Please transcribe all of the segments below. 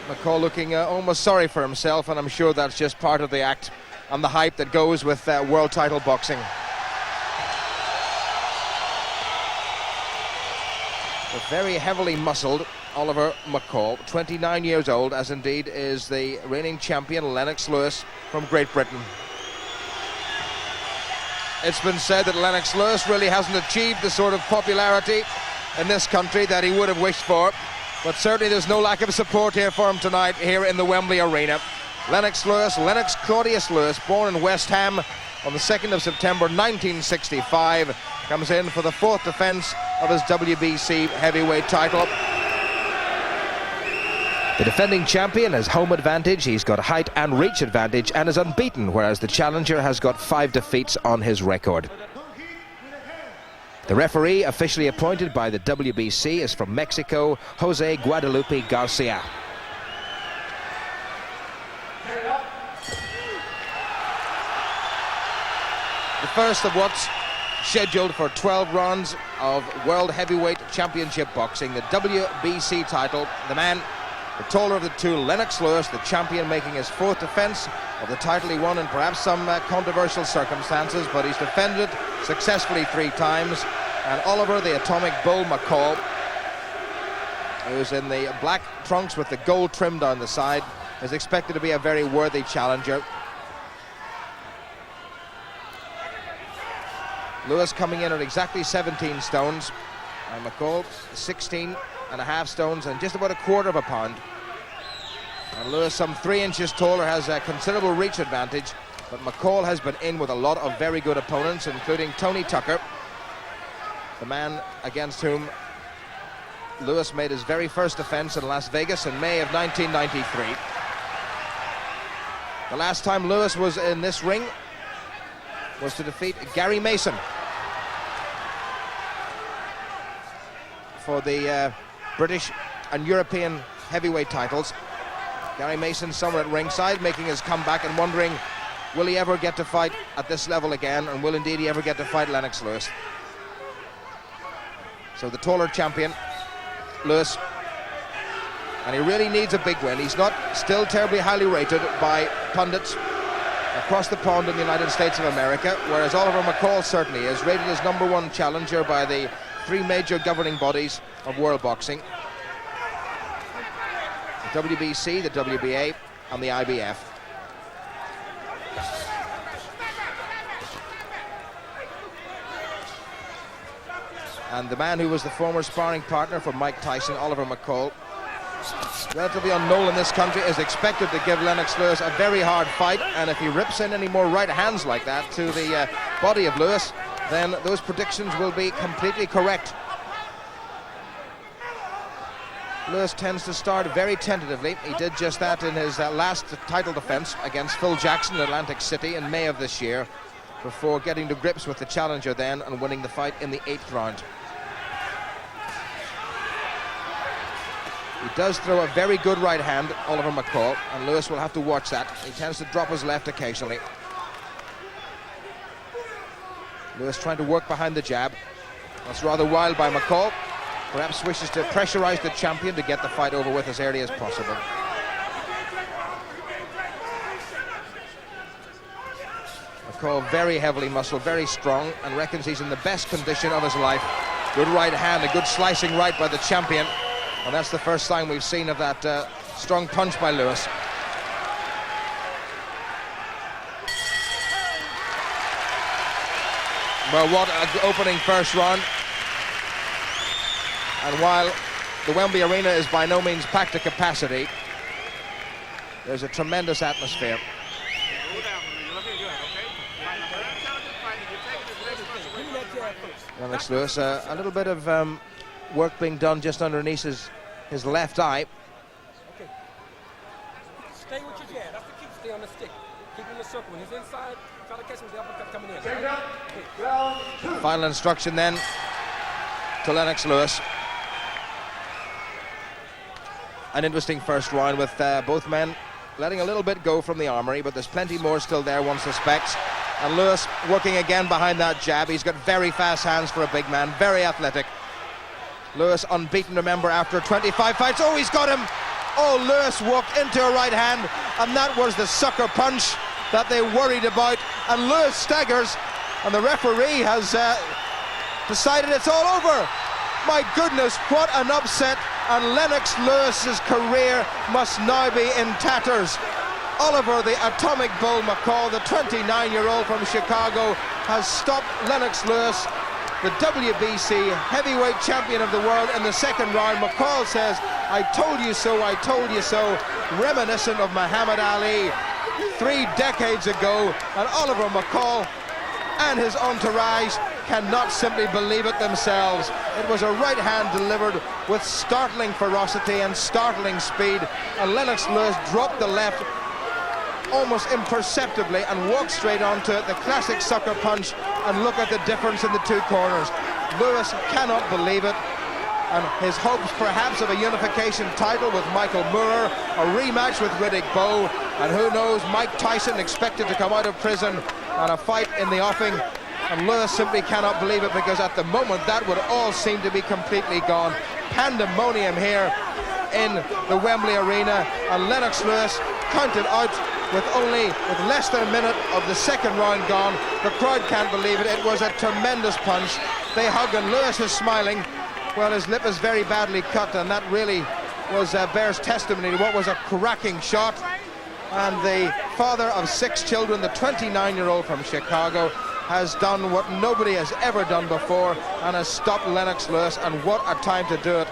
McCALL looking almost sorry for himself, and I'm sure that's just part of the act and the hype that goes with world title boxing. The very heavily muscled Oliver McCALL, 29 years old, as indeed is the reigning champion Lennox Lewis from Great Britain. It's been said that Lennox Lewis really hasn't achieved the sort of popularity in this country that he would have wished for, but certainly there's no lack of support here for him tonight here in the Wembley Arena. Lennox Lewis, Lennox Claudius Lewis, born in West Ham on the 2nd of September 1965, comes in for the 4th defence of his WBC heavyweight title. The defending champion has home advantage, he's got height and reach advantage and is unbeaten, whereas the challenger has got 5 defeats on his record. The referee, officially appointed by the WBC, is from Mexico, Jose Guadalupe Garcia. The first of what's scheduled for 12 rounds of World Heavyweight Championship Boxing, the WBC title. The man, the taller of the two, Lennox Lewis, the champion, making his 4th defence of the title he won in perhaps some controversial circumstances, but he's defended successfully 3 times. And Oliver, the Atomic Bull McCALL, who's in the black trunks with the gold trim down the side, is expected to be a very worthy challenger. Lewis coming in at exactly 17 stones, and McCALL 16.5 stones and just about a quarter of a pound. And Lewis, some 3 inches taller, has a considerable reach advantage, but McCALL has been in with a lot of very good opponents, including Tony Tucker, the man against whom Lewis made his very first defense in Las Vegas in May of 1993. The last time Lewis was in this ring was to defeat Gary Mason for the British and European heavyweight titles. Gary Mason somewhere at ringside, making his comeback and wondering, will he ever get to fight at this level again, and will indeed he ever get to fight Lennox Lewis? So the taller champion, Lewis, and he really needs a big win. He's not still terribly highly rated by pundits across the pond in the United States of America, whereas Oliver McCALL certainly is rated as #1 challenger by the 3 major governing bodies of world boxing: the WBC, the WBA, and the IBF. And the man who was the former sparring partner for Mike Tyson, Oliver McCALL, relatively unknown in this country, is expected to give Lennox Lewis a very hard fight, and if he rips in any more right hands like that to the body of Lewis, then those predictions will be completely correct. Lewis tends to start very tentatively. He did just that in his last title defense against Phil Jackson in Atlantic City in May of this year, before getting to grips with the challenger then and winning the fight in the 8th round. He does throw a very good right hand, Oliver McCALL, and Lewis will have to watch that. He tends to drop his left occasionally. Lewis trying to work behind the jab. That's rather wild by McCALL. Perhaps wishes to pressurize the champion to get the fight over with as early as possible. McCALL very heavily muscled, very strong, and reckons he's in the best condition of his life. Good right hand, a good slicing right by the champion. And that's the first sign we've seen of that strong punch by Lewis. Well, what an opening first round. And while the Wembley Arena is by no means packed to capacity, there's a tremendous atmosphere. Lennox Lewis, a little bit of work being done just underneath his left eye. Okay. Stay with your jab. That's the key. Stay on the stick. Keep him in the circle. When he's inside, try to catch him with the uppercut coming in. Okay. Final instruction then to Lennox Lewis. An interesting first round with both men letting a little bit go from the armory, but there's plenty more still there, one suspects. And Lewis working again behind that jab. He's got very fast hands for a big man, very athletic. Lewis unbeaten, remember, after 25 fights. Oh, he's got him! Oh, Lewis walked into a right hand, and that was the sucker punch that they worried about. And Lewis staggers, and the referee has decided it's all over. My goodness, what an upset, and Lennox Lewis's career must now be in tatters. Oliver, the Atomic Bull McCALL, the 29-year-old from Chicago, has stopped Lennox Lewis, the WBC heavyweight champion of the world, in the second round. McCALL says, I told you so, I told you so, reminiscent of Muhammad Ali 3 decades ago. And Oliver McCALL and his entourage cannot simply believe it themselves. It was a right hand delivered with startling ferocity and startling speed, and Lennox Lewis dropped the left almost imperceptibly and walked straight onto it, the classic sucker punch, and look at the difference in the two corners. Lewis cannot believe it, and his hopes perhaps of a unification title with Michael Moore, a rematch with Riddick Bowe, and who knows, Mike Tyson expected to come out of prison, and a fight in the offing. And Lewis simply cannot believe it, because at the moment that would all seem to be completely gone. Pandemonium here in the Wembley Arena, and Lennox Lewis counted out with less than a minute of the second round gone. The crowd can't believe it. It was a tremendous punch. They hug, and Lewis is smiling. Well, his lip is very badly cut, and that really bears testimony to what was a cracking shot. And the father of 6 children, the 29-year-old from Chicago, has done what nobody has ever done before, and has stopped Lennox Lewis, and what a time to do it.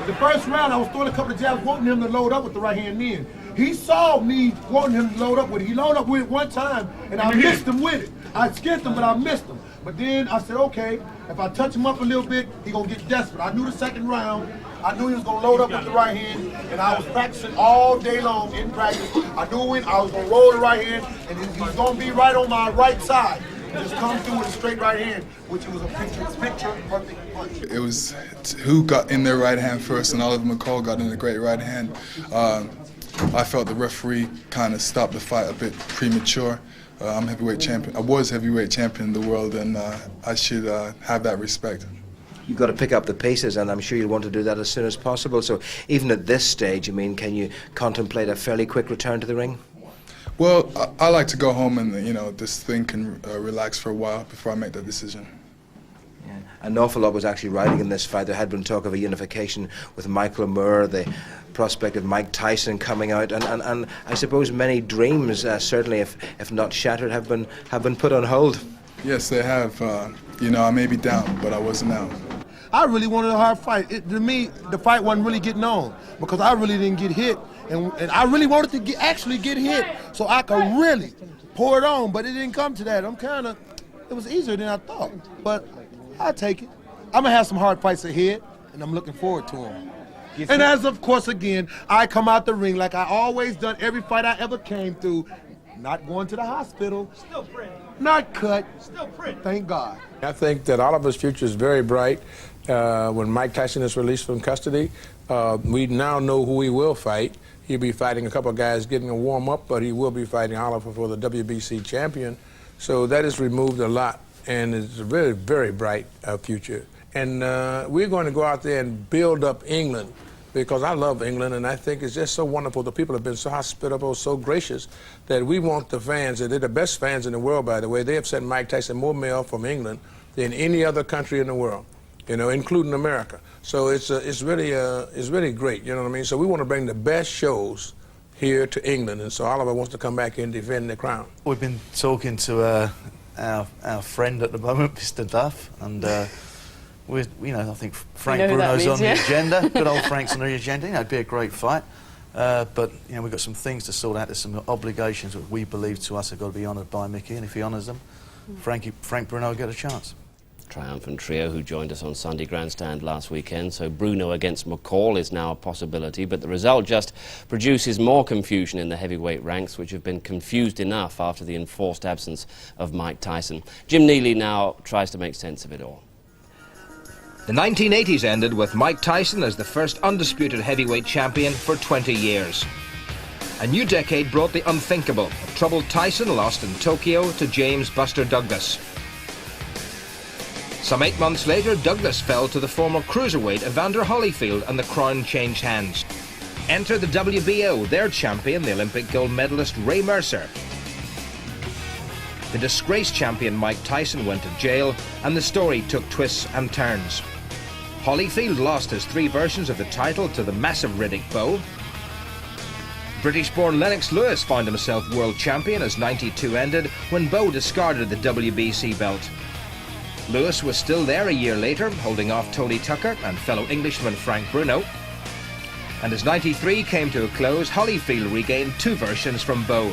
The first round, I was throwing a couple of jabs, wanting him to load up with the right hand then. He saw me wanting him to load up with it. He loaded up with it one time, and I missed him with it. I skinned him, but I missed him. But then I said, okay, if I touch him up a little bit, he gonna get desperate. I knew the second round, I knew he was gonna load up with the right hand, and I was practicing all day long in practice. I knew when I was gonna roll the right hand, and he's gonna be right on my right side. Just come through with a straight right hand, which was a picture perfect punch. It was who got in their right hand first, and Oliver McCALL got in a great right hand. I felt the referee kind of stopped the fight a bit premature. I'm heavyweight champion. I was heavyweight champion in the world, and I should have that respect. You've got to pick up the paces, and I'm sure you'll want to do that as soon as possible. So even at this stage, I mean, can you contemplate a fairly quick return to the ring? Well, I like to go home and, this thing can relax for a while before I make that decision. Yeah. An awful lot was actually riding in this fight. There had been talk of a unification with Michael Moore, the prospect of Mike Tyson coming out, and I suppose many dreams, certainly if not shattered, have been put on hold. Yes, they have. I may be down, but I wasn't out. I really wanted a hard fight. To me, the fight wasn't really getting on, because I really didn't get hit. And I really wanted to actually get hit so I could really pour it on, but it didn't come to that. It was easier than I thought, but I'll take it. I'm gonna have some hard fights ahead, and I'm looking forward to them. And as of course, again, I come out the ring like I always done every fight I ever came through, not going to the hospital, Still pretty. not cut, Still pretty. thank God. I think that Oliver's future is very bright. When Mike Tyson is released from custody, we now know who he will fight. He'll be fighting a couple of guys getting a warm-up, but he will be fighting Oliver for the WBC champion. So that has removed a lot, and it's a very, very bright future. And we're going to go out there and build up England, because I love England, and I think it's just so wonderful. The people have been so hospitable, so gracious, that we want the fans, and they're the best fans in the world, by the way. They have sent Mike Tyson more mail from England than any other country in the world, including America. So it's really great, you know what I mean? So we want to bring the best shows here to England, and so Oliver wants to come back and defend the crown. We've been talking to our friend at the moment, Mr. Duff, and I think Frank Bruno's on the agenda. Good old Frank's on the agenda. It'd be a great fight, but we've got some things to sort out. There's some obligations that we believe to us have got to be honoured by Mickey, and if he honours them, Frank Bruno will get a chance. Triumphant trio who joined us on Sunday Grandstand last weekend, so Bruno against McCALL is now a possibility, but the result just produces more confusion in the heavyweight ranks, which have been confused enough after the enforced absence of Mike Tyson. Jim Neely now tries to make sense of it all. The 1980s ended with Mike Tyson as the first undisputed heavyweight champion for 20 years. A new decade brought the unthinkable. A troubled Tyson lost in Tokyo to James Buster Douglas. Some 8 months later, Douglas fell to the former cruiserweight Evander Holyfield, and the crown changed hands. Enter the WBO, their champion, the Olympic gold medalist Ray Mercer. The disgraced champion Mike Tyson went to jail, and the story took twists and turns. Holyfield lost his 3 versions of the title to the massive Riddick Bowe. British-born Lennox Lewis found himself world champion as '92 ended when Bowe discarded the WBC belt. Lewis was still there a year later, holding off Tony Tucker and fellow Englishman Frank Bruno. And as '93 came to a close, Holyfield regained 2 versions from Bowe.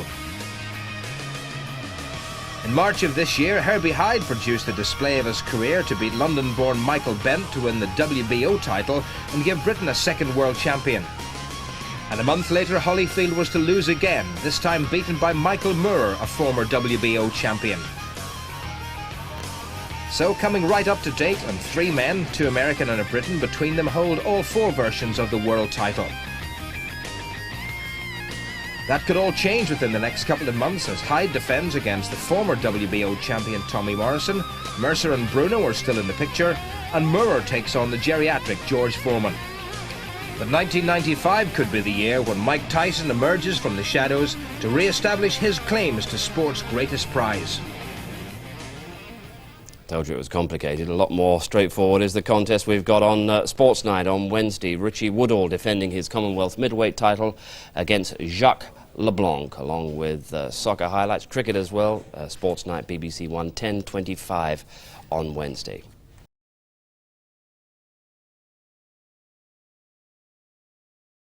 In March of this year, Herbie Hyde produced a display of his career to beat London-born Michael Bent to win the WBO title and give Britain a second world champion. And a month later, Holyfield was to lose again, this time beaten by Michael Moore, a former WBO champion. So coming right up to date, and 3 men, 2 American and a Briton, between them hold all 4 versions of the world title. That could all change within the next couple of months as Hyde defends against the former WBO champion Tommy Morrison, Mercer and Bruno are still in the picture, and Moore takes on the geriatric George Foreman. But 1995 could be the year when Mike Tyson emerges from the shadows to re-establish his claims to sport's greatest prize. Told you it was complicated. A lot more straightforward is the contest we've got on Sports Night on Wednesday. Richie Woodall defending his Commonwealth middleweight title against Jacques LeBlanc, along with soccer highlights, cricket as well. Sports Night BBC One, 10:25 on Wednesday.